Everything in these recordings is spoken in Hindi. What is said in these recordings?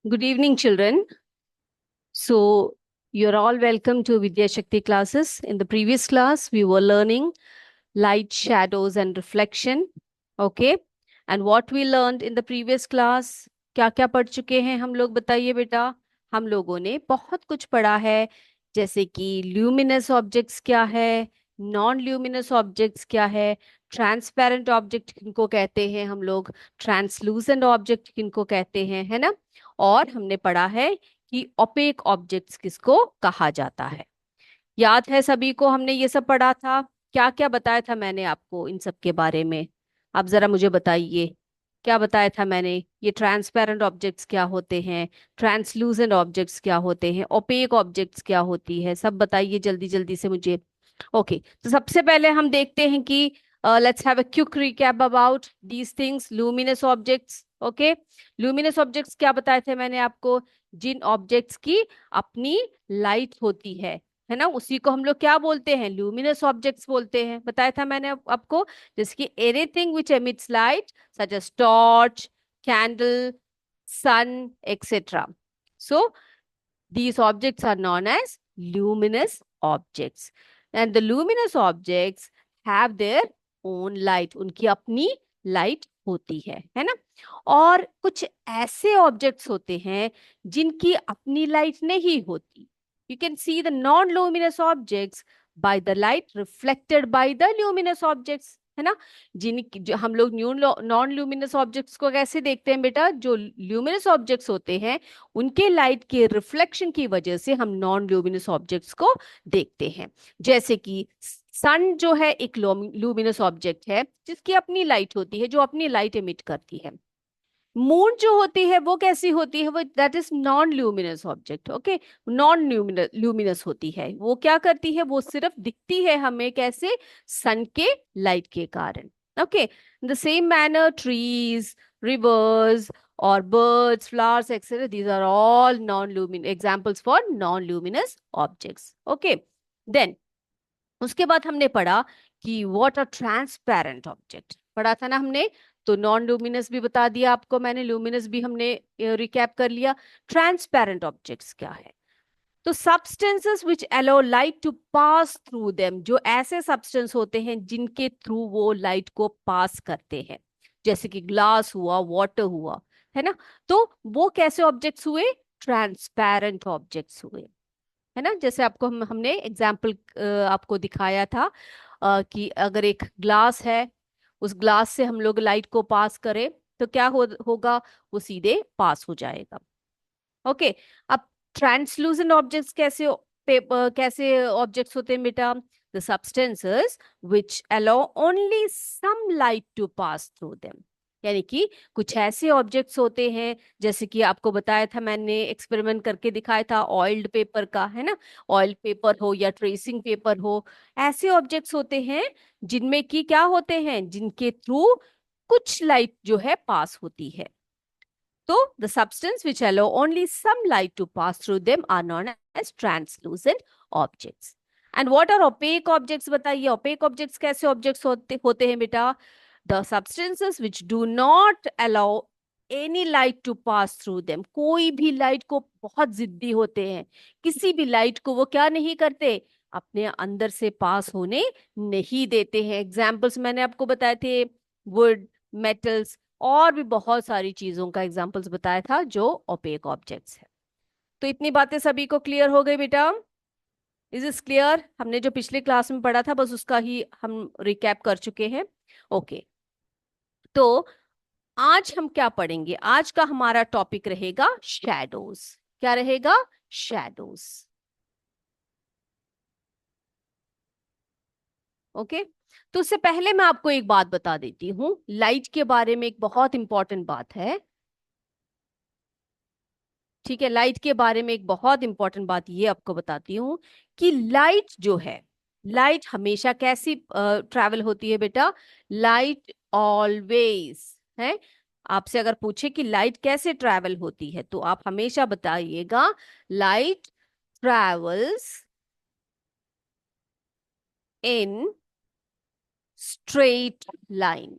Good evening, children. So, you're all welcome to Vidya Shakti classes. In the previous class, we were learning light, shadows, and reflection. Okay. And what we learned in the previous class, क्या क्या पढ़ चुके हैं हम लोग बताइए बेटा। हम लोगों ने बहुत कुछ पढ़ा है, जैसे कि ल्यूमिनस ऑब्जेक्ट्स क्या है, नॉन ल्यूमिनस ऑब्जेक्ट्स क्या है, ट्रांसपेरेंट ऑब्जेक्ट किनको कहते हैं हम लोग, ट्रांसलूसेंट ऑब्जेक्ट किनको कहते हैं, है ना। और हमने पढ़ा है कि ओपेक ऑब्जेक्ट्स किसको कहा जाता है। याद है सभी को, हमने ये सब पढ़ा था। क्या क्या बताया था मैंने आपको इन सब के बारे में? आप जरा मुझे बताइए, क्या बताया था मैंने? ये ट्रांसपेरेंट ऑब्जेक्ट्स क्या होते हैं, ट्रांसलूसेंट ऑब्जेक्ट्स क्या होते हैं, ओपेक ऑब्जेक्ट्स क्या होती है, सब बताइए जल्दी जल्दी से मुझे। ओके, तो सबसे पहले हम देखते हैं कि let's have a quick recap about these things, luminous objects. Okay, luminous objects क्या बताए थे मैंने आपको? जिन ऑब्जेक्ट्स की अपनी लाइट होती है ना, उसी को हम लोग क्या बोलते हैं? ल्यूमिनस ऑब्जेक्ट्स बोलते हैं। बताया था मैंने आपको, जैसे कि anything which emits light such as torch, candle, sun, etcetera. So these objects are known as luminous objects. And the luminous objects have their own light. उनकी अपनी लाइट होती है ना। और कुछ ऐसे ऑब्जेक्ट्स होते हैं जिनकी अपनी लाइट नहीं होती। You can see the non-luminous objects by the light reflected by the luminous objects, है ना। जो हम लोग नॉन ल्यूमिनस ऑब्जेक्ट्स को कैसे देखते हैं बेटा? जो ल्यूमिनस ऑब्जेक्ट्स होते हैं उनके लाइट के रिफ्लेक्शन की वजह से हम नॉन ल्यूमिनस ऑब्जेक्ट्स को देखते हैं। जैसे कि सन जो है एक लूमिनस ऑब्जेक्ट है जिसकी अपनी लाइट होती है, जो अपनी लाइट एमिट करती है। मून जो होती है वो कैसी होती है? वो that is non luminous object. Okay, non luminous होती है। वो क्या करती है? वो सिर्फ दिखती है हमें कैसे? सन के लाइट के कारण। Okay, the same manner trees, reverse और birds, flowers, etc. These are all non-luminous examples for non-luminous objects. Okay, then उसके बाद हमने पढ़ा कि व्हाट आर ट्रांसपेरेंट ऑब्जेक्ट, पढ़ा था ना हमने। तो नॉन लूमिनस भी बता दिया आपको मैंने, लूमिनस भी हमने रिकैप कर लिया। ट्रांसपेरेंट ऑब्जेक्ट्स क्या है? तो substances which allow light to pass through them, जो ऐसे सब्सटेंस होते हैं जिनके थ्रू वो लाइट को पास करते हैं, जैसे कि ग्लास हुआ, वाटर हुआ, है ना। तो वो कैसे ऑब्जेक्ट्स हुए? ट्रांसपेरेंट ऑब्जेक्ट्स हुए, है ना। जैसे आपको हमने एग्जाम्पल आपको दिखाया था कि अगर एक ग्लास है, उस ग्लास से हम लोग लाइट को पास करें तो क्या होगा? वो सीधे पास हो जाएगा। ओके, अब ट्रांसलूसेंट ऑब्जेक्ट्स कैसे ऑब्जेक्ट्स होते हैं बेटा? The substances which allow only some light to pass through them, यानी कि कुछ ऐसे ऑब्जेक्ट्स होते हैं, जैसे कि आपको बताया था मैंने, एक्सपेरिमेंट करके दिखाया था ऑयल्ड पेपर का, है ना। ऑयल पेपर हो या ट्रेसिंग पेपर हो, ऐसे ऑब्जेक्ट्स होते हैं जिनमें कि क्या होते हैं? जिनके थ्रू कुछ लाइट जो है पास होती है। तो the substance which allow only some light to pass through them are known as translucent objects. And what are opaque objects? बताइए, opaque objects कैसे objects होते हैं बेटा? The substances which do not allow any light to pass through them. कोई भी लाइट को, बहुत जिद्दी होते हैं, किसी भी लाइट को वो क्या नहीं करते? अपने अंदर से पास होने नहीं देते हैं। एग्जाम्पल्स मैंने आपको बताए थे, वुड, मेटल्स, और भी बहुत सारी चीजों का एग्जाम्पल्स बताया था जो ओपेक ऑब्जेक्ट्स है। तो इतनी बातें सभी को क्लियर हो गई बेटा? Is is clear? हमने जो पिछले क्लास में पढ़ा था बस उसका ही हम रिकैप कर चुके हैं। ओके, तो आज हम क्या पढ़ेंगे? आज का हमारा टॉपिक रहेगा शैडोज। क्या रहेगा? शैडोज। ओके, तो उससे पहले मैं आपको एक बात बता देती हूँ, लाइट के बारे में एक बहुत इंपॉर्टेंट बात है। ठीक है, लाइट के बारे में एक बहुत इंपॉर्टेंट बात ये आपको बताती हूँ कि लाइट जो है, लाइट हमेशा कैसी ट्रैवल होती है बेटा? लाइट ऑलवेज, है। आपसे अगर पूछे कि लाइट कैसे ट्रैवल होती है तो आप हमेशा बताइएगा light travels in straight line.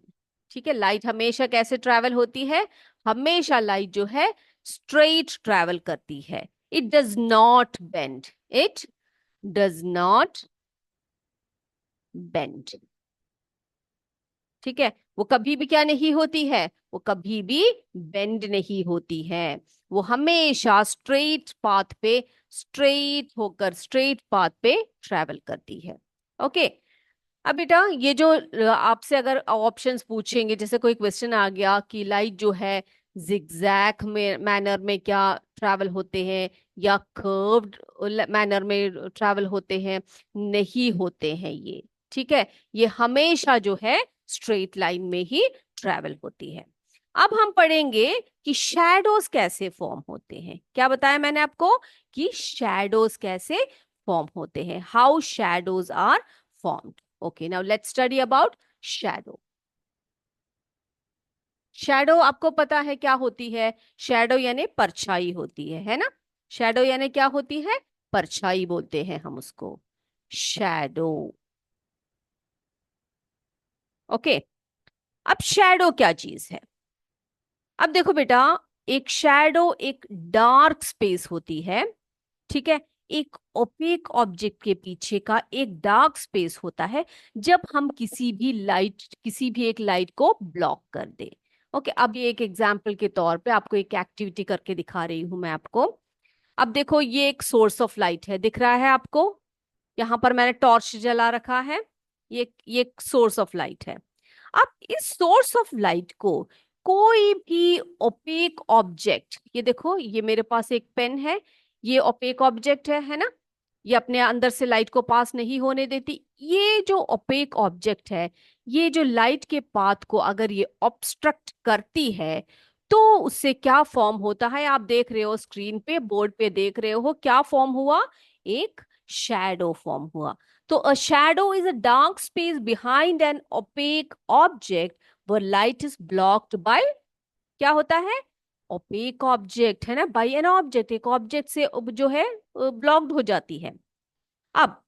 ठीक है, लाइट हमेशा कैसे ट्रैवल होती है? हमेशा लाइट जो है स्ट्रेट ट्रैवल करती है. It does not bend. It does not bend. ठीक है, वो कभी भी क्या नहीं होती है, वो कभी भी बेंड नहीं होती है. वो हमेशा स्ट्रेट पाथ पे, स्ट्रेट होकर स्ट्रेट पाथ पे ट्रैवल करती है. ओके. अब बेटा ये जो आपसे अगर ऑप्शंस पूछेंगे, जैसे कोई क्वेश्चन आ गया कि लाइट जो है जिगजैग में मैनर में क्या ट्रैवल होते हैं या कर्व्ड मैनर में ट्रैवल होते हैं, नहीं होते हैं ये. ठीक है, ये हमेशा जो है स्ट्रेट लाइन में ही ट्रैवल होती है. अब हम पढ़ेंगे कि शैडोज कैसे फॉर्म होते हैं. क्या बताया मैंने आपको कि शैडोज कैसे फॉर्म होते हैं, how shadows are formed. Okay, now let's study about shadow. Shadow आपको पता है क्या होती है? शैडो यानी परछाई होती है ना? शैडो यानी क्या होती है? परछाई बोलते हैं हम उसको, शैडो. ओके. अब शैडो क्या चीज है? अब देखो बेटा, एक शैडो एक डार्क स्पेस होती है. ठीक है, एक ओपेक ऑब्जेक्ट के पीछे का एक डार्क स्पेस होता है जब हम किसी भी एक लाइट को ब्लॉक कर दे. ओके, अब ये एक एग्जांपल के तौर पे आपको एक एक्टिविटी करके दिखा रही हूं मैं आपको. अब देखो ये एक सोर्स ऑफ लाइट है, दिख रहा है आपको? यहां पर मैंने टॉर्च जला रखा है. ये एक सोर्स ऑफ लाइट है. अब इस सोर्स ऑफ लाइट को कोई भी ओपेक ऑब्जेक्ट, ये देखो ये मेरे पास एक पेन है, ये ओपेक ऑब्जेक्ट है ना? ये अपने अंदर से लाइट को पास नहीं होने देती. ये जो ओपेक ऑब्जेक्ट है, ये जो लाइट के पाथ को अगर ये ऑब्स्ट्रक्ट करती है, तो उससे क्या फॉर्म होता है? आप देख रहे हो स्क्रीन पे, बोर्ड पे देख रहे हो क्या फॉर्म हुआ? एक शैडो फॉर्म हुआ. तो a shadow is a dark space behind an opaque object where light is blocked by, क्या होता है? opaque object है ना, by an object, एक ऑब्जेक्ट से जो है ब्लॉक्ड हो जाती है. अब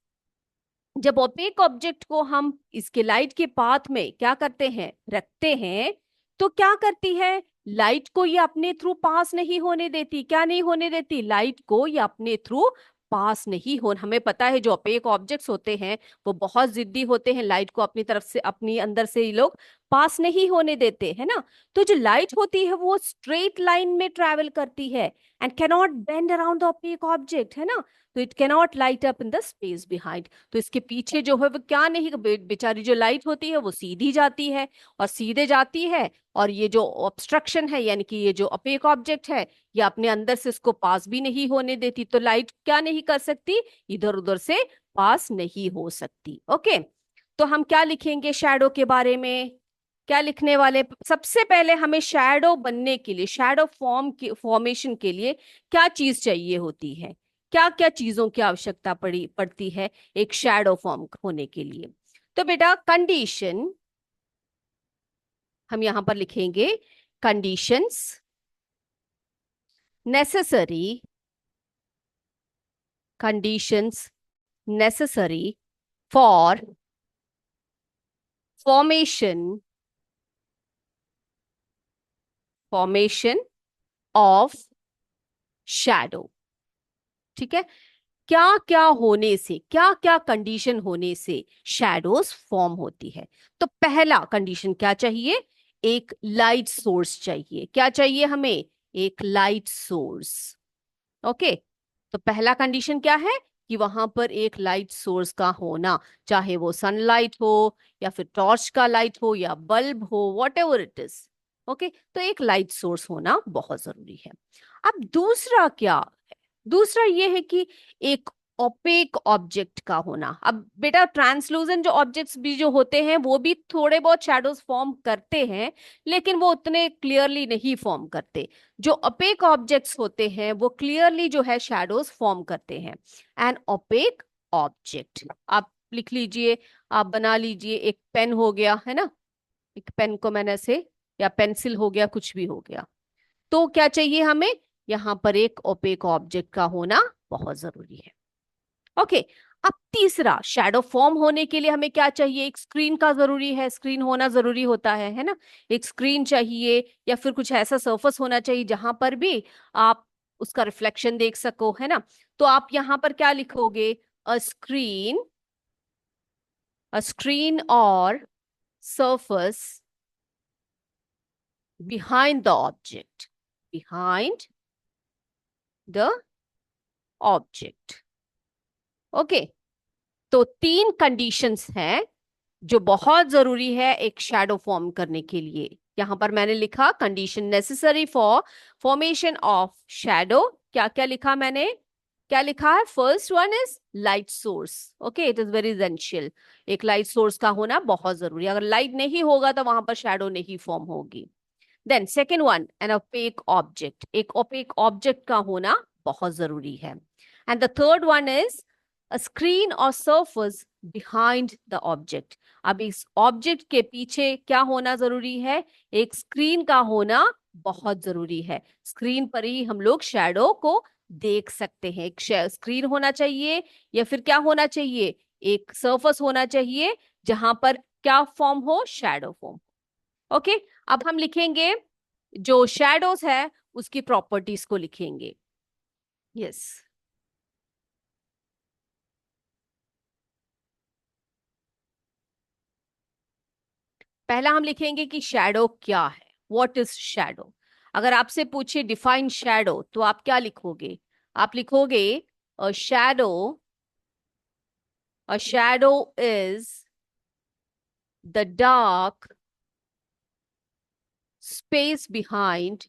जब ओपेक ऑब्जेक्ट को हम इसके लाइट के पाथ में क्या करते हैं, रखते हैं, तो क्या करती है? लाइट को ये अपने थ्रू पास नहीं होने देती. क्या नहीं होने देती? लाइट को ये अपने थ्रू पास नहीं हो. हमें पता है जो ओपेक ऑब्जेक्ट्स होते हैं वो बहुत जिद्दी होते हैं, लाइट को अपनी तरफ से, अपनी अंदर से ये लोग पास नहीं होने देते है ना. तो जो लाइट होती है वो स्ट्रेट लाइन में ट्रैवल करती है and cannot bend around the opaque object, है ना. तो it cannot light up in the space behind. तो इसके पीछे जो है वो क्या नहीं, बेचारी जो लाइट होती है वो सीधी जाती है, और सीधे जाती है, और ये जो ऑब्स्ट्रक्शन है यानी कि ये जो अपेक ऑब्जेक्ट है, ये अपने अंदर से इसको पास भी नहीं होने देती. तो लाइट क्या नहीं कर सकती, इधर उधर से पास नहीं हो सकती. ओके. तो हम क्या लिखेंगे शैडो के बारे में? क्या लिखने वाले? सबसे पहले हमें शैडो बनने के लिए, शैडो फॉर्मेशन के लिए क्या चीज चाहिए होती है? क्या क्या चीजों की आवश्यकता पड़ती है एक शैडो फॉर्म होने के लिए? तो बेटा कंडीशन, हम यहां पर लिखेंगे conditions necessary, conditions necessary for formation of shadow. ठीक है, क्या क्या होने से, क्या क्या कंडीशन होने से शैडोज फॉर्म होती है? तो पहला कंडीशन क्या चाहिए? एक लाइट सोर्स चाहिए. क्या चाहिए हमें? एक लाइट सोर्स. ओके. तो पहला कंडीशन क्या है? कि वहां पर एक लाइट सोर्स का होना, चाहे वो सनलाइट हो या फिर टॉर्च का लाइट हो या बल्ब हो, what ever it is. Okay, तो एक लाइट सोर्स होना बहुत जरूरी है. अब दूसरा क्या? दूसरा ये है कि एक ओपेक ऑब्जेक्ट का होना. अब बेटा ट्रांसलूसेंट जो ऑब्जेक्ट्स भी जो होते हैं वो भी थोड़े बहुत शैडोज फॉर्म करते हैं, लेकिन वो उतने क्लियरली नहीं फॉर्म करते. जो ओपेक ऑब्जेक्ट्स होते हैं वो क्लियरली जो है शैडोज फॉर्म करते हैं. एन ओपेक ऑब्जेक्ट, आप लिख लीजिए, आप बना लीजिए. एक पेन हो गया है ना, एक पेन को मैंने ऐसे, या पेंसिल हो गया, कुछ भी हो गया. तो क्या चाहिए हमें? यहां पर एक ओपेक ऑब्जेक्ट का होना बहुत जरूरी है. ओके. अब तीसरा, शैडो फॉर्म होने के लिए हमें क्या चाहिए? एक स्क्रीन का जरूरी है, स्क्रीन होना जरूरी होता है ना? एक स्क्रीन चाहिए या फिर कुछ ऐसा सरफेस होना चाहिए जहां पर भी आप उसका रिफ्लेक्शन देख सको, है ना? तो आप यहां पर क्या लिखोगे? अ स्क्रीन, अ स्क्रीन और surface behind the object, behind the object. Okay, तो तीन कंडीशंस हैं जो बहुत जरूरी है एक शैडो फॉर्म करने के लिए। यहां पर मैंने लिखा condition necessary for formation of shadow. क्या क्या लिखा मैंने? क्या लिखा है? First one is light source. Okay, it is very essential. एक लाइट सोर्स का होना बहुत जरूरी है। अगर लाइट नहीं होगा तो वहां पर शैडो नहीं फॉर्म होगी। Then second one, an opaque object. एक ओपेक ऑब्जेक्ट का होना बहुत जरूरी है। And the third one is a screen और सरफेस बिहाइंड द ऑब्जेक्ट। अब इस ऑब्जेक्ट के पीछे क्या होना जरूरी है? एक स्क्रीन का होना बहुत जरूरी है। स्क्रीन पर ही हम लोग शैडो को देख सकते हैं। एक स्क्रीन होना चाहिए या फिर क्या होना चाहिए? एक सरफेस होना चाहिए जहां पर क्या फॉर्म हो? Shadow form. ओके, अब हम लिखेंगे जो शैडोज है उसकी प्रॉपर्टीज को लिखेंगे। यस, पहला हम लिखेंगे कि शैडो क्या है। What is shadow? अगर आपसे पूछे डिफाइन शैडो तो आप क्या लिखोगे? आप लिखोगे a shadow, a shadow is the dark space behind,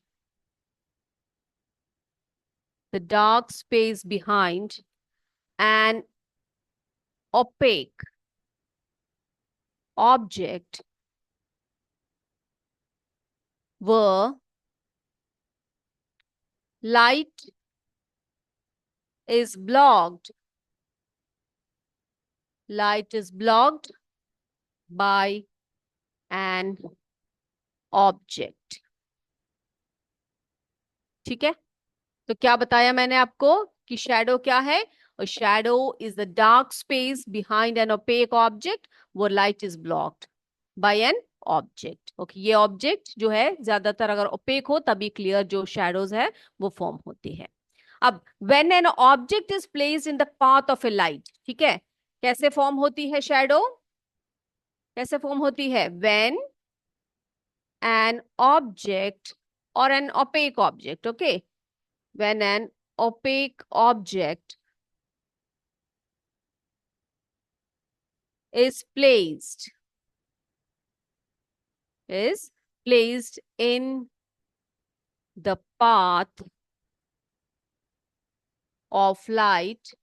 the dark space behind an opaque object where light is blocked, light is blocked by an object. ठीक है, तो क्या बताया मैंने आपको कि शैडो क्या है? और shadow is the dark space behind an opaque object वो light is blocked by an object. Okay, ये ऑब्जेक्ट जो है ज्यादातर अगर ओपेक हो तभी क्लियर जो शैडोज है वो फॉर्म होती है। अब when an object is placed in the path of A light, ठीक है, कैसे फॉर्म होती है शैडो? कैसे फॉर्म होती है? व्हेन एन ऑब्जेक्ट और N opaque object, okay, when an opaque object is placed in the path of light,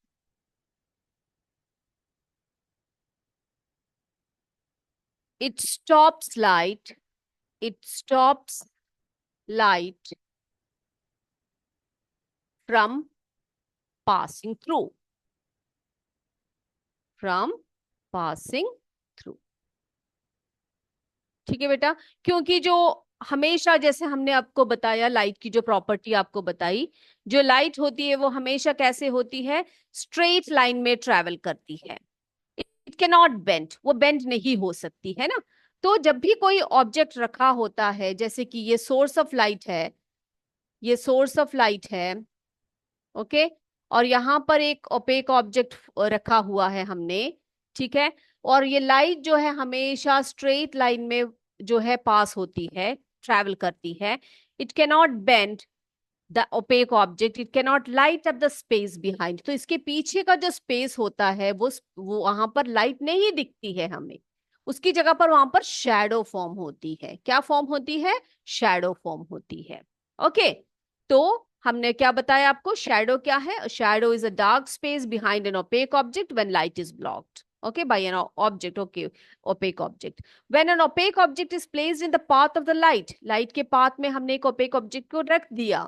it stops light, it stops light from passing through, from passing through। ठीक है बेटा, क्योंकि जो हमेशा जैसे हमने आपको बताया लाइट की जो प्रॉपर्टी आपको बताई, जो लाइट होती है वो हमेशा कैसे होती है? स्ट्रेट लाइन में ट्रेवल करती है। इट कैन नॉट बेंड, वो बेंड नहीं हो सकती है ना। तो जब भी कोई ऑब्जेक्ट रखा होता है, जैसे कि ये सोर्स ऑफ लाइट है, ये सोर्स ऑफ लाइट है, ओके, और यहां पर एक ओपेक ऑब्जेक्ट रखा हुआ है हमने, ठीक है, और ये लाइट जो है हमेशा स्ट्रेट लाइन में जो है पास होती है, ट्रैवल करती है। It can not bend the opaque object, it can not light up the space behind. तो इसके पीछे का जो स्पेस होता है वो वहां पर लाइट नहीं दिखती है हमें, उसकी जगह पर वहां पर शैडो फॉर्म होती है। क्या फॉर्म होती है? शैडो फॉर्म होती है। ओके, तो हमने क्या बताया आपको? शैडो क्या है? Shadow is a dark space behind an opaque object when light is blocked, okay, by an object, okay, opaque object। when an opaque object is placed in the path of the light, light के path में हमने एक opaque object को रख दिया,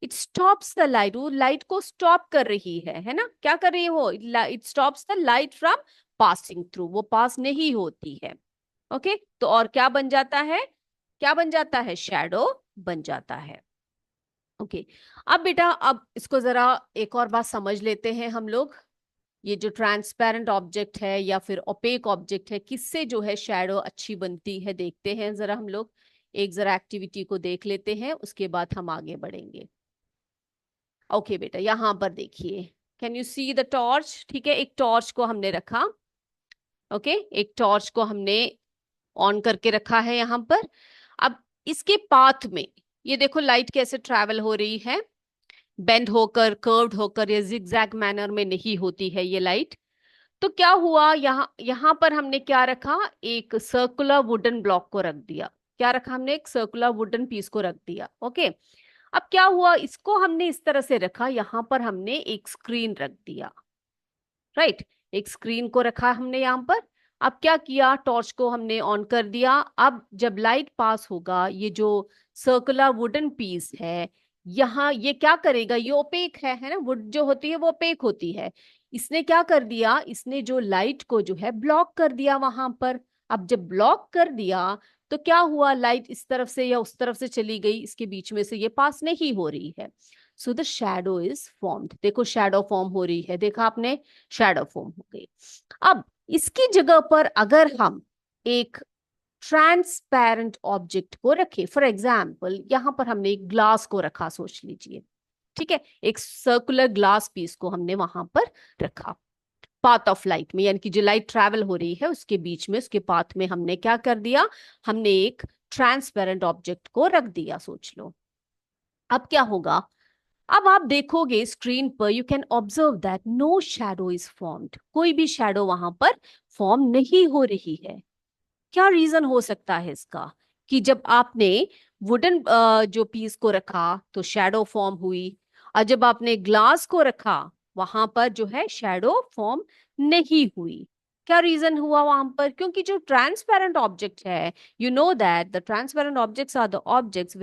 it stops the light, वो लाइट को स्टॉप कर रही है ना? क्या कर रही है वो? it stops the light from passing through, वो पास नहीं होती है। ओके, तो और क्या बन जाता है? क्या बन जाता है? शैडो बन जाता है। ओके, अब बेटा अब इसको जरा एक और बात समझ लेते हैं हम लोग। ये जो ट्रांसपेरेंट ऑब्जेक्ट है या फिर ओपेक ऑब्जेक्ट है, किससे जो है शैडो अच्छी बनती है, देखते हैं जरा हम लोग। एक जरा एक्टिविटी को देख लेते हैं, उसके बाद हम आगे बढ़ेंगे। ओके बेटा, यहां पर देखिए, can you see the torch? ठीक है, एक टॉर्च को हमने रखा। ओके, एक टॉर्च को हमने ऑन करके रखा है यहां पर। अब इसके पाथ में ये देखो लाइट कैसे ट्रैवल हो रही है, बेंड होकर, कर्व्ड होकर, या जिगजैग मैनर में नहीं होती है ये लाइट। तो क्या हुआ, यहाँ यहाँ पर हमने क्या रखा, एक सर्कुलर वुडन ब्लॉक को रख दिया। क्या रखा हमने? एक सर्कुलर वुडन पीस को रख दिया। ओके, अब क्या हुआ, इसको हमने इस तरह से रखा, यहां पर हमने एक स्क्रीन रख दिया। राइट, एक स्क्रीन को रखा हमने यहां पर। अब क्या किया, टॉर्च को हमने ऑन कर दिया। अब जब लाइट पास होगा, ये जो सर्कुलर वुडन पीस है, यहाँ ये क्या करेगा, ये ओपेक है ना, वुड जो होती है वो ओपेक होती है। इसने क्या कर दिया, इसने जो लाइट को जो है ब्लॉक कर दिया वहां पर। अब जब ब्लॉक कर दिया तो क्या हुआ, लाइट इस तरफ से या उस तरफ से चली गई, इसके बीच में से ये पास नहीं हो रही है। So the shadow is formed. देखो शैडो फॉर्म हो रही है, देखा आपने, शैडो फॉर्म हो गई। अब इसकी जगह पर अगर हम एक ट्रांसपेरेंट ऑब्जेक्ट को रखें, फॉर एग्जाम्पल यहां पर हमने एक ग्लास को रखा, सोच लीजिए। ठीक है, एक सर्कुलर ग्लास पीस को हमने वहां पर रखा पाथ ऑफ लाइट में, यानी कि जो लाइट ट्रैवल हो रही है उसके बीच में, उसके पाथ में हमने क्या कर दिया, हमने एक ट्रांसपेरेंट ऑब्जेक्ट को रख दिया, सोच लो। अब क्या होगा, अब आप देखोगे स्क्रीन पर, you can observe that no shadow is formed. कोई भी शैडो वहां पर फॉर्म नहीं हो रही है। क्या रीजन हो सकता है इसका, कि जब आपने वुडन जो पीस को रखा तो शैडो फॉर्म हुई, और जब आपने ग्लास को रखा वहां पर जो है शैडो फॉर्म नहीं हुई। क्या रीजन हुआ वहां पर? क्योंकि जो ट्रांसपेरेंट ऑब्जेक्ट है, you know that the transparent objects are the objects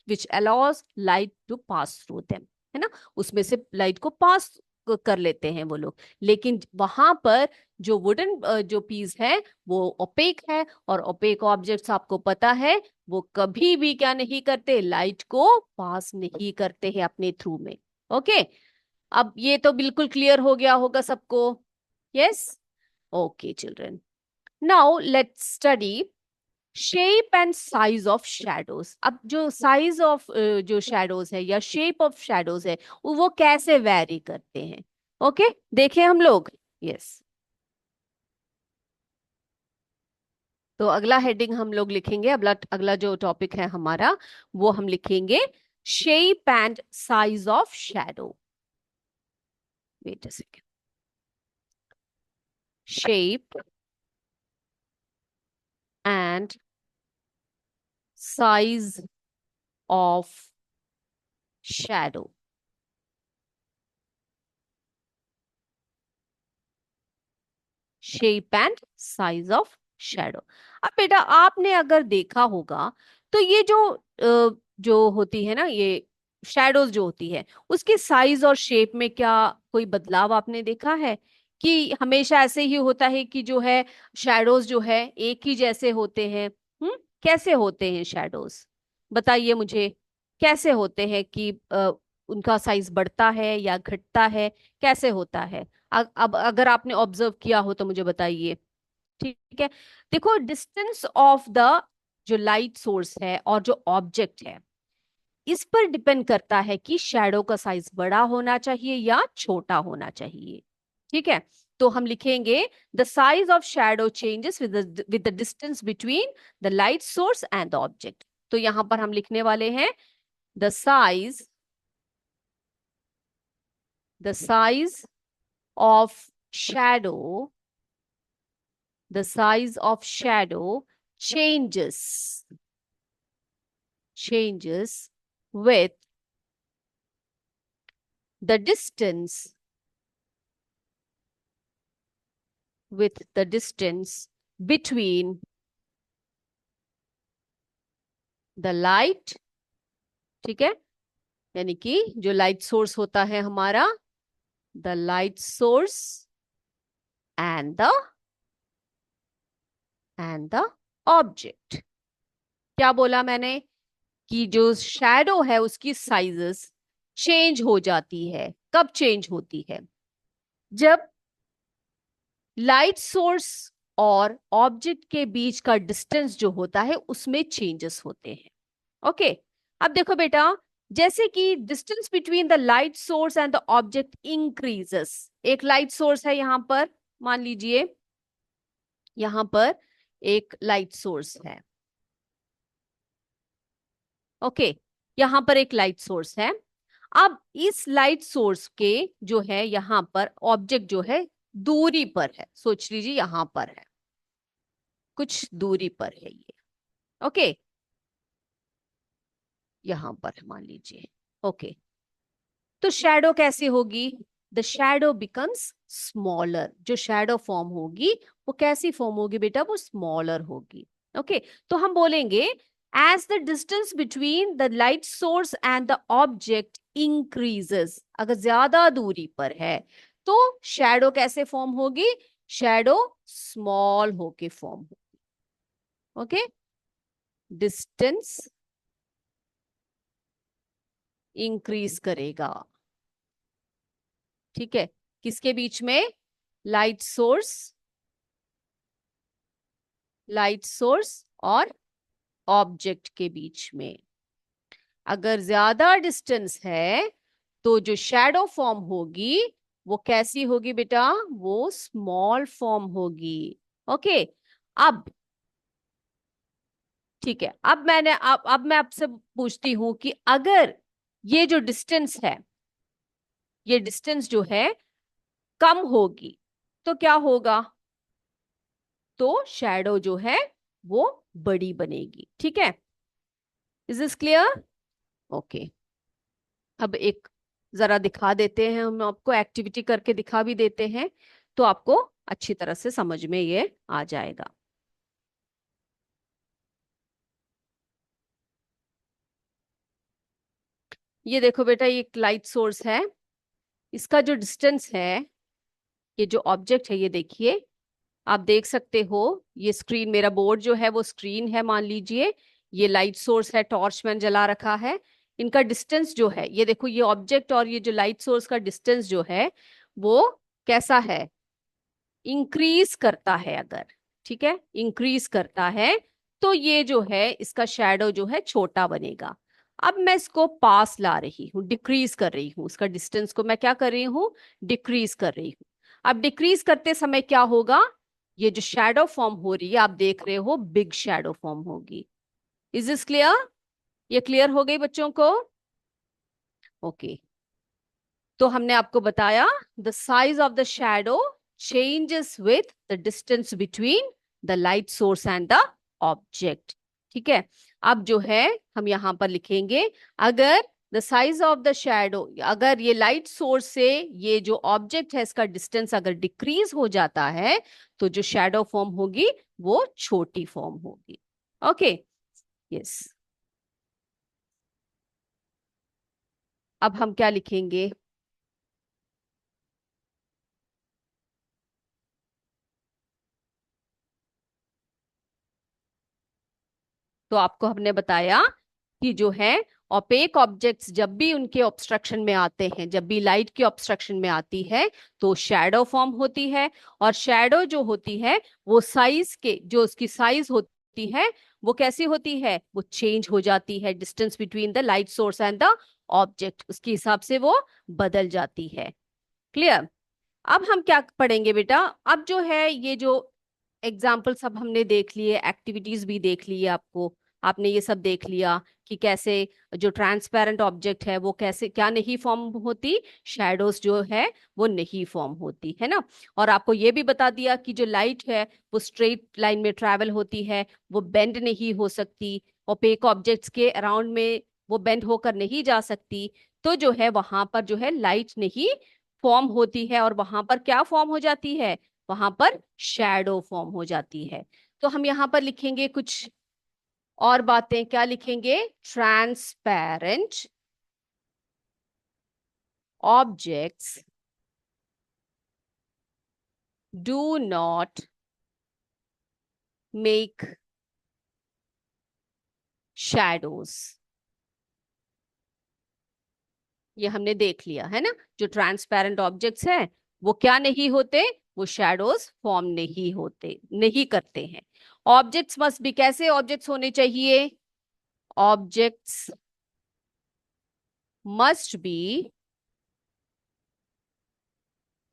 which allows light to pass through them, है ना, उसमें से लाइट को पास कर लेते हैं वो लोग। लेकिन वहां पर जो वुडन जो पीस है वो ओपेक है, और ओपेक ऑब्जेक्ट्स आपको पता है वो कभी भी क्या नहीं करते, लाइट को पास नहीं करते हैं अपने थ्रू में। ओके, अब ये तो बिल्कुल क्लियर हो गया होगा सबको। Yes, okay children, now let's study shape and size of shadows. अब जो साइज ऑफ जो शैडोज है या शेप ऑफ शैडोज है वो कैसे वैरी करते हैं। ओके, देखें हम लोग। यस, तो अगला हेडिंग हम लोग लिखेंगे, अगला अगला जो टॉपिक है हमारा, वो हम लिखेंगे shape and size of shadow. Wait a second, shape and size of shadow. Shape and size of shadow. अब बेटा आपने अगर देखा होगा तो ये जो होती है ना, ये शैडोज जो होती है, उसके साइज और शेप में क्या कोई बदलाव आपने देखा है? कि हमेशा ऐसे ही होता है कि जो है शैडोज जो है एक ही जैसे होते हैं? कैसे होते हैं शैडोज, बताइए मुझे। कैसे होते हैं कि उनका साइज बढ़ता है या घटता है, कैसे होता है? अब अगर आपने ऑब्जर्व किया हो तो मुझे बताइए। ठीक है, देखो डिस्टेंस ऑफ द जो लाइट सोर्स है और जो ऑब्जेक्ट है, इस पर डिपेंड करता है कि शैडो का साइज बड़ा होना चाहिए या छोटा होना चाहिए। ठीक है, तो हम लिखेंगे the size of shadow changes with the distance between the light source and the object. तो यहां पर हम लिखने वाले हैं the size, the size of shadow, the size of shadow changes with the distance, between the light। ठीक है, यानी कि जो लाइट सोर्स होता है हमारा, the light source and the object. क्या बोला मैंने? कि जो शैडो है उसकी साइजेस चेंज हो जाती है। कब चेंज होती है? जब लाइट सोर्स और ऑब्जेक्ट के बीच का डिस्टेंस जो होता है उसमें चेंजेस होते हैं। ओके, अब देखो बेटा, जैसे कि distance between the light source and the object increases. एक लाइट सोर्स है यहां पर, मान लीजिए यहां पर एक लाइट सोर्स है। ओके, यहां पर एक लाइट सोर्स है। अब इस लाइट सोर्स के जो है यहां पर ऑब्जेक्ट जो है दूरी पर है, सोच लीजिए यहां पर है, कुछ दूरी पर है ये। ओके, यहां पर है मान लीजिए। ओके, तो शैडो कैसे होगी? The shadow becomes smaller. जो शैडो फॉर्म होगी वो कैसी फॉर्म होगी बेटा? वो स्मॉलर होगी। ओके, तो हम बोलेंगे as the distance between the light source and the object increases. अगर ज्यादा दूरी पर है तो शैडो कैसे फॉर्म होगी? शैडो स्मॉल होके फॉर्म होगी। ओके, डिस्टेंस इंक्रीज करेगा। ठीक है, किसके बीच में? लाइट सोर्स, लाइट सोर्स और ऑब्जेक्ट के बीच में। अगर ज्यादा डिस्टेंस है तो जो शैडो फॉर्म होगी वो कैसी होगी बेटा? वो स्मॉल फॉर्म होगी। ओके, अब ठीक है, अब मैं आपसे पूछती हूं कि अगर ये जो डिस्टेंस है, ये डिस्टेंस जो है कम होगी तो क्या होगा? तो शैडो जो है वो बड़ी बनेगी। ठीक है, इज दिस क्लियर? ओके, अब एक जरा दिखा देते हैं, हम आपको एक्टिविटी करके दिखा भी देते हैं तो आपको अच्छी तरह से समझ में ये आ जाएगा। ये देखो बेटा, ये एक लाइट सोर्स है। इसका जो डिस्टेंस है, ये जो ऑब्जेक्ट है, ये देखिए, आप देख सकते हो। ये स्क्रीन, मेरा बोर्ड जो है वो स्क्रीन है मान लीजिए। ये लाइट सोर्स है, टॉर्च मैंने जला रखा है। इनका डिस्टेंस जो है, ये देखो, ये ऑब्जेक्ट और ये जो लाइट सोर्स का डिस्टेंस जो है वो कैसा है? इंक्रीज करता है अगर। ठीक है, इंक्रीज करता है तो ये जो है इसका शैडो जो है छोटा बनेगा। अब मैं इसको पास ला रही हूँ, डिक्रीज कर रही हूँ, इसका डिस्टेंस को मैं क्या कर रही हूँ? डिक्रीज कर रही हूँ। अब डिक्रीज करते समय क्या होगा? ये जो शैडो फॉर्म हो रही है, आप देख रहे हो, बिग शैडो फॉर्म होगी। Is this clear? ये क्लियर हो गई बच्चों को? ओके, तो हमने आपको बताया the size of the shadow changes with the distance between the light source and the object. ठीक है, अब जो है हम यहां पर लिखेंगे, अगर the size of the shadow, अगर ये लाइट सोर्स से ये जो ऑब्जेक्ट है इसका डिस्टेंस अगर डिक्रीज हो जाता है तो जो शैडो फॉर्म होगी वो छोटी फॉर्म होगी। Okay, yes. अब हम क्या लिखेंगे? तो आपको हमने बताया कि जो है ओपेक ऑब्जेक्ट्स जब भी उनके ऑब्स्ट्रक्शन में आते हैं, जब भी लाइट की ऑब्स्ट्रक्शन में आती है तो शैडो फॉर्म होती है। और शैडो जो होती है वो साइज के, जो उसकी साइज होती है वो कैसी होती है? वो चेंज हो जाती है। Distance between the light source and the object, उसके हिसाब से वो बदल जाती है। क्लियर? अब हम क्या पढ़ेंगे बेटा? अब जो है ये जो एग्जाम्पल सब हमने देख लिए, एक्टिविटीज भी देख ली है आपको, आपने ये सब देख लिया कि कैसे जो ट्रांसपेरेंट ऑब्जेक्ट है वो कैसे क्या नहीं फॉर्म होती, शैडोज जो है वो नहीं फॉर्म होती है ना। और आपको ये भी बता दिया कि जो लाइट है वो स्ट्रेट लाइन में ट्रैवल होती है, वो बेंड नहीं हो सकती। ओपेक ऑब्जेक्ट्स के अराउंड में वो बेंड होकर नहीं जा सकती। तो जो है वहां पर जो है लाइट नहीं फॉर्म होती है, और वहां पर क्या फॉर्म हो जाती है? वहां पर शैडो फॉर्म हो जाती है। तो हम यहां पर लिखेंगे कुछ और बातें। क्या लिखेंगे? Transparent objects do not make shadows. ये हमने देख लिया है ना। जो ट्रांसपेरेंट ऑब्जेक्ट्स हैं वो क्या नहीं होते? वो शैडोज फॉर्म नहीं करते हैं। ऑब्जेक्ट्स मस्ट बी, कैसे ऑब्जेक्ट्स होने चाहिए? ऑब्जेक्ट्स मस्ट बी,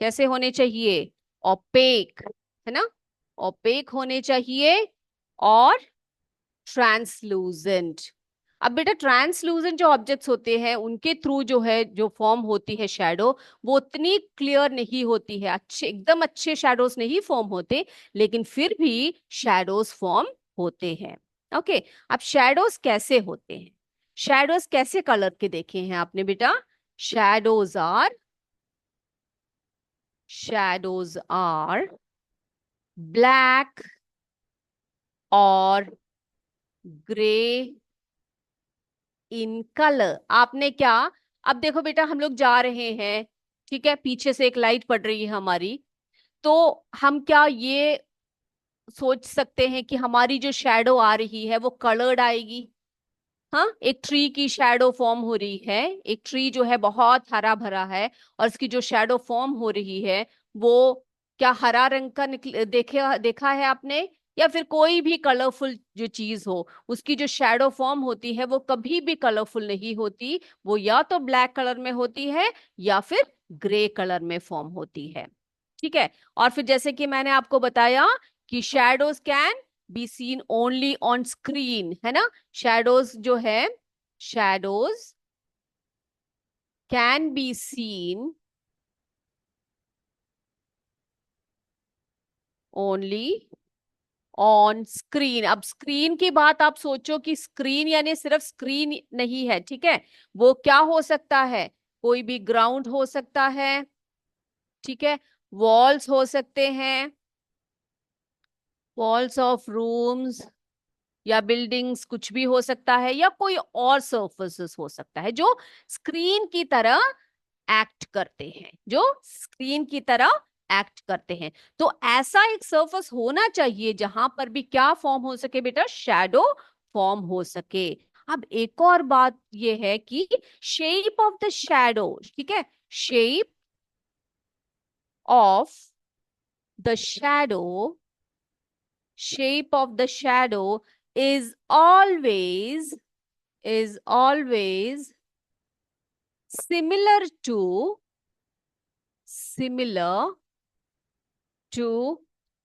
कैसे होने चाहिए? ओपेक, है ना? ओपेक होने चाहिए और ट्रांसलूजेंट। अब बेटा ट्रांसलूजेंट जो ऑब्जेक्ट्स होते हैं उनके थ्रू जो है जो फॉर्म होती है शैडो, वो उतनी क्लियर नहीं होती है, अच्छे एकदम अच्छे शैडोज नहीं फॉर्म होते, लेकिन फिर भी शैडोज फॉर्म होते हैं। ओके, अब शैडोज कैसे होते हैं? शैडोज कैसे कलर के देखे हैं आपने बेटा? Shadows are, shadows are black और ग्रे इन कलर। आपने क्या, अब देखो बेटा हम लोग जा रहे हैं, ठीक है, पीछे से एक लाइट पड़ रही है हमारी, तो हम क्या ये सोच सकते हैं कि हमारी जो शैडो आ रही है वो कलर्ड आएगी? हाँ, एक ट्री की शैडो फॉर्म हो रही है, एक ट्री जो है बहुत हरा भरा है, और उसकी जो शैडो फॉर्म हो रही है वो क्या हरा रंग का देखा है आपने? या फिर कोई भी कलरफुल जो चीज हो, उसकी जो शैडो फॉर्म होती है वो कभी भी कलरफुल नहीं होती, वो या तो ब्लैक कलर में होती है या फिर ग्रे कलर में फॉर्म होती है। ठीक है, और फिर जैसे कि मैंने आपको बताया कि shadows can be seen only on screen, है ना? शैडोज जो है, shadows can be seen only on screen. अब स्क्रीन की बात आप सोचो कि स्क्रीन यानी सिर्फ स्क्रीन नहीं है, ठीक है, वो क्या हो सकता है? कोई भी ग्राउंड हो सकता है, ठीक है, वॉल्स हो सकते हैं, वॉल्स ऑफ रूम्स या बिल्डिंग्स, कुछ भी हो सकता है, या कोई और सर्फेसेस हो सकता है जो स्क्रीन की तरह एक्ट करते हैं, जो स्क्रीन की तरह एक्ट करते हैं। तो ऐसा एक सरफेस होना चाहिए जहां पर भी क्या फॉर्म हो सके बेटा? शैडो फॉर्म हो सके। अब एक और बात यह है कि शेप ऑफ द शैडो, ठीक है, shape of the shadow, shape of the shadow is always similar to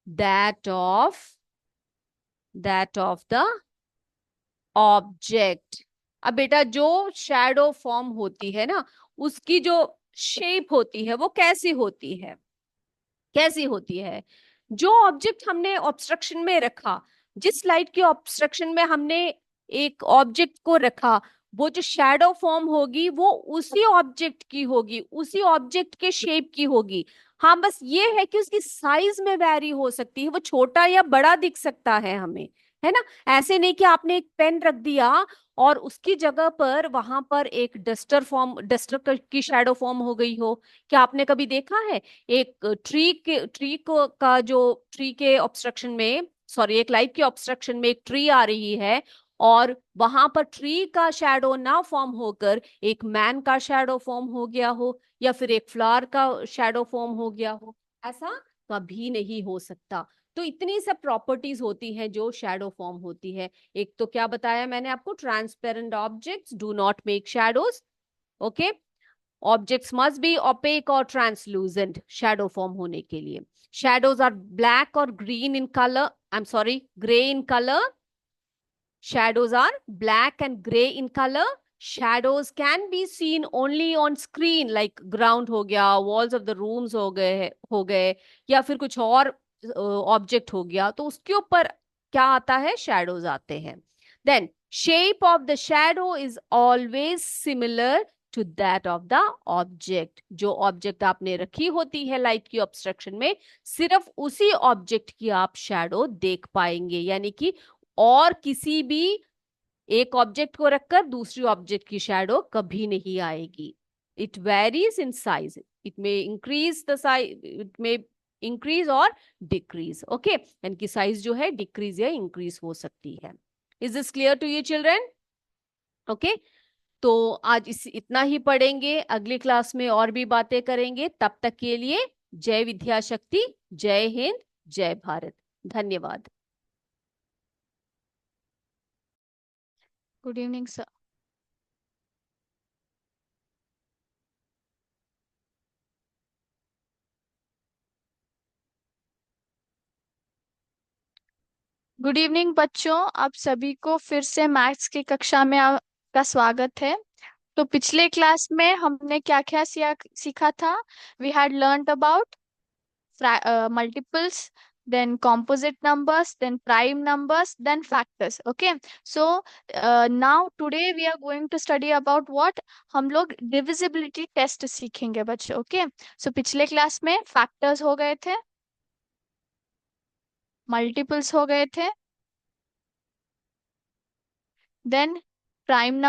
that of the object. अब बेटा जो शैडो फॉर्म होती है ना, उसकी जो शेप होती है वो कैसी होती है? कैसी होती है? जो ऑब्जेक्ट हमने ऑब्स्ट्रक्शन में रखा, जिस लाइट के ऑब्स्ट्रक्शन में हमने एक ऑब्जेक्ट को रखा, वो जो शैडो फॉर्म होगी वो उसी ऑब्जेक्ट की होगी, उसी ऑब्जेक्ट के शेप की होगी। हाँ, बस ये है कि उसकी साइज में वैरी हो सकती है, वो छोटा या बड़ा दिख सकता है हमें, है ना? ऐसे नहीं कि आपने एक पेन रख दिया और उसकी जगह पर वहां पर एक डस्टर की शैडो फॉर्म हो गई हो। क्या आपने कभी देखा है एक ट्री के ऑब्स्ट्रक्शन में, सॉरी, एक लाइट के ऑब्स्ट्रक्शन में एक ट्री आ रही है, और वहां पर ट्री का शैडो ना फॉर्म होकर एक मैन का शैडो फॉर्म हो गया हो, या फिर एक फ्लावर का शैडो फॉर्म हो गया हो? ऐसा कभी नहीं हो सकता। तो इतनी सब प्रॉपर्टीज होती हैं जो शैडो फॉर्म होती है। एक तो क्या बताया मैंने आपको? Transparent objects do not make shadows. Okay, objects must be opaque और ट्रांसलूसेंट शैडो फॉर्म होने के लिए। शैडोज आर ब्लैक और green in colour, I am sorry, grey in colour. Shadows are black and gray in color. Shadows can be seen only on screen, like ground हो गया, walls of the rooms हो गए, या फिर कुछ और ऑब्जेक्ट हो गया, तो उसके ऊपर क्या आता है? शैडोज आते हैं। Then shape of the shadow is always similar to that of the object. जो ऑब्जेक्ट आपने रखी होती है लाइट की ऑब्स्ट्रक्शन में, सिर्फ उसी ऑब्जेक्ट की आप शैडो देख पाएंगे, यानी कि और किसी भी एक ऑब्जेक्ट को रखकर दूसरी ऑब्जेक्ट की शैडो कभी नहीं आएगी। It varies in size, it may increase the size, it may increase और डिक्रीज। ओके, यानी कि साइज जो है डिक्रीज या इंक्रीज हो सकती है। Is this clear to you children? Okay, तो आज इतना ही पढ़ेंगे, अगली क्लास में और भी बातें करेंगे। तब तक के लिए जय विद्याशक्ति, जय हिंद, जय भारत। धन्यवाद। Good evening sir. Good evening बच्चों, आप सभी को फिर से मैथ्स की कक्षा में आपका स्वागत है। तो पिछले क्लास में हमने क्या क्या सीखा था। We had learned about multiples, then composite numbers, then prime numbers, then factors. Okay, so now today we are going to study about what, हम लोग divisibility test सीखेंगे बच्चे। ओके, सो पिछले क्लास में factors हो गए थे, multiples हो गए थे, then prime